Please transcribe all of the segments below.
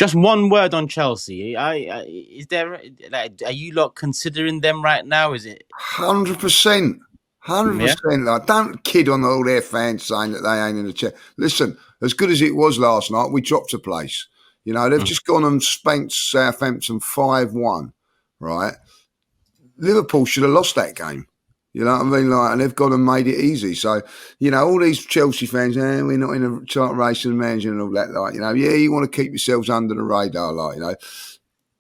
Just one word on Chelsea. Is there? Like, are you lot considering them right now? Is it 100%? 100%. Like, don't kid on all their fans saying that they ain't in the chair. Listen, as good as it was last night, we dropped a place. You know, they've just gone and spanked Southampton 5-1, right? Liverpool should have lost that game. You know what I mean? Like, and they've gone and made it easy. So, you know, all these Chelsea fans, we're not in a chart race and manager and all that. Like, you know, yeah, you want to keep yourselves under the radar, like, you know.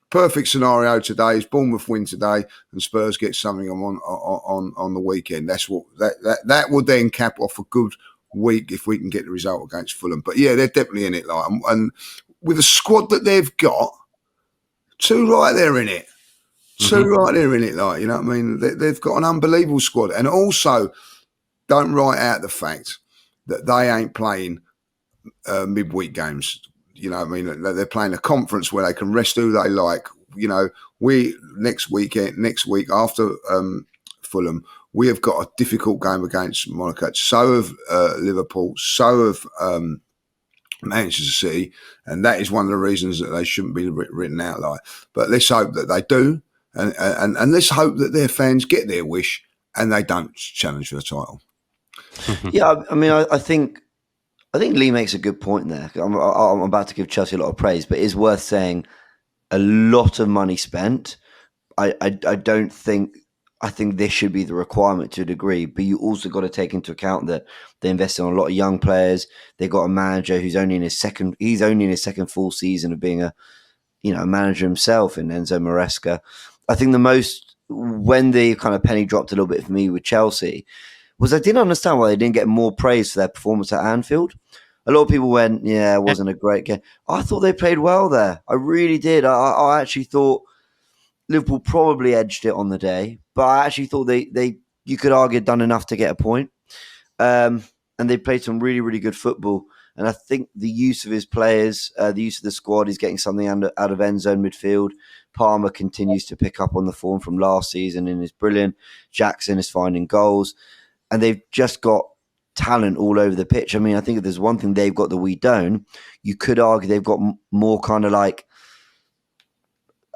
Perfect scenario today is Bournemouth win today and Spurs get something on the weekend. That's what that would then cap off a good week if we can get the result against Fulham. But yeah, they're definitely in it. Like, and with the squad that they've got, two right there in it. Right there in it, like, you know what I mean? They've got an unbelievable squad. And also, don't write out the fact that they ain't playing midweek games. You know what I mean? They're playing a conference where they can rest who they like. You know, next week after Fulham, we have got a difficult game against Monaco. So have Liverpool, so have Manchester City. And that is one of the reasons that they shouldn't be written out like. But let's hope that they do. And let's hope that their fans get their wish and they don't challenge for the title. Yeah, I mean, I think Lee makes a good point there. I'm about to give Chelsea a lot of praise, but it's worth saying a lot of money spent. I think this should be the requirement to a degree, but you also got to take into account that they invested in a lot of young players. They got a manager who's only in his second full season of being a manager himself in Enzo Maresca. I think when the kind of penny dropped a little bit for me with Chelsea was I didn't understand why they didn't get more praise for their performance at Anfield. A lot of people went, yeah, it wasn't a great game. I thought they played well there. I really did. I actually thought Liverpool probably edged it on the day, but I actually thought you could argue done enough to get a point. And they played some really, really good football. And I think the use of his players, the use of the squad is getting something out of end zone midfield. Palmer continues to pick up on the form from last season and is brilliant. Jackson is finding goals. And they've just got talent all over the pitch. I mean, I think if there's one thing they've got that we don't, you could argue they've got more kind of like,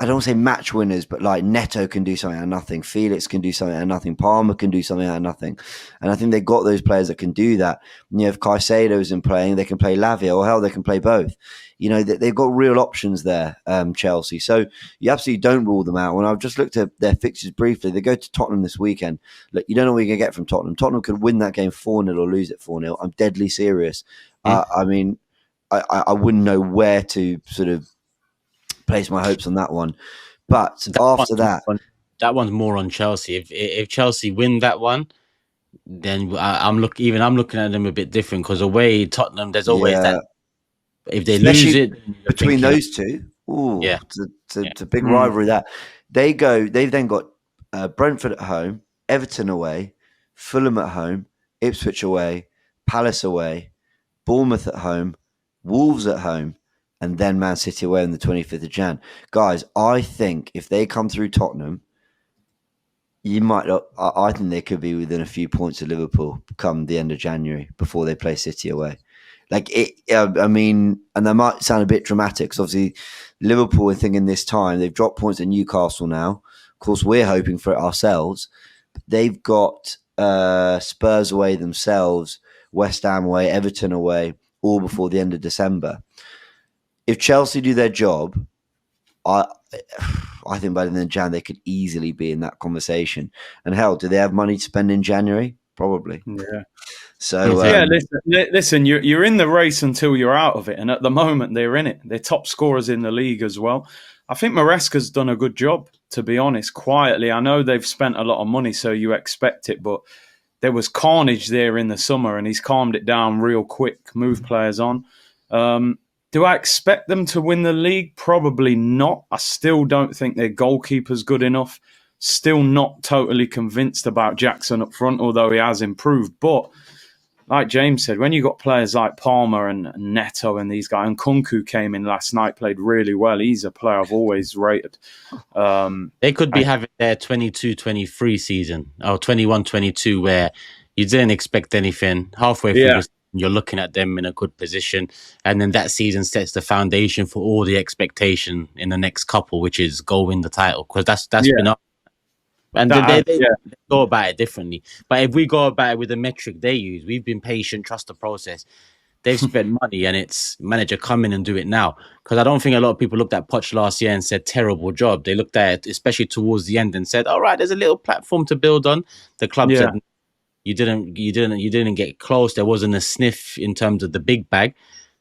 I don't want to say match winners, but like Neto can do something out of nothing. Felix can do something out of nothing. Palmer can do something out of nothing. And I think they've got those players that can do that. You know, if Caicedo isn't playing, they can play Lavia, or hell, they can play both. You know, they've got real options there, Chelsea. So you absolutely don't rule them out. When I've just looked at their fixtures briefly, they go to Tottenham this weekend. Look, you don't know what you're going to get from Tottenham. Tottenham could win that game 4-0 or lose it 4-0. I'm deadly serious. I mean, I wouldn't know where to sort of place my hoops on that one. But after that one's more on Chelsea. If Chelsea win that one, then I'm looking at them a bit different, because away Tottenham, there's always that. If they lose it between those two, it's a big rivalry. That they've then got Brentford at home, Everton away, Fulham at home, Ipswich away, Palace away, Bournemouth at home, Wolves at home, and then Man City away on the 25th of Jan. Guys, I think if they come through Tottenham, I think they could be within a few points of Liverpool come the end of January before they play City away. I mean, and that might sound a bit dramatic, because obviously Liverpool are thinking this time, they've dropped points at Newcastle now. Of course, we're hoping for it ourselves. But they've got Spurs away themselves, West Ham away, Everton away, all before the end of December. If Chelsea do their job, I think by the end of Jan, they could easily be in that conversation. And hell, do they have money to spend in January? Probably. Yeah. So listen, you're in the race until you're out of it, and at the moment they're in it. They're top scorers in the league as well. I think Maresca's done a good job, to be honest. Quietly, I know they've spent a lot of money, so you expect it, but there was carnage there in the summer, and he's calmed it down real quick. Moved players on. Do I expect them to win the league? Probably not. I still don't think their goalkeeper's good enough. Still not totally convinced about Jackson up front, although he has improved. But like James said, when you got players like Palmer and Neto and these guys, and Nkunku came in last night, played really well. He's a player I've always rated. They could be having their 22-23 season, or 21-22, where you didn't expect anything halfway through the you're looking at them in a good position, and then that season sets the foundation for all the expectation in the next couple, which is go win the title, because that's been up. And they go about it differently. But if we go about it with the metric they use, we've been patient, trust the process. They've spent money, and it's manager come in and do it now. Because I don't think a lot of people looked at Poch last year and said terrible job. They looked at it, especially towards the end, and said, "All right, there's a little platform to build on." The club said, "You didn't get close. There wasn't a sniff in terms of the big bag."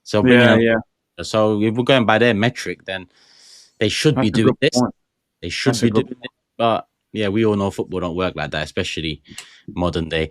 So So if we're going by their metric, then they should be doing this. They should be doing it. But yeah, we all know football don't work like that, especially modern day.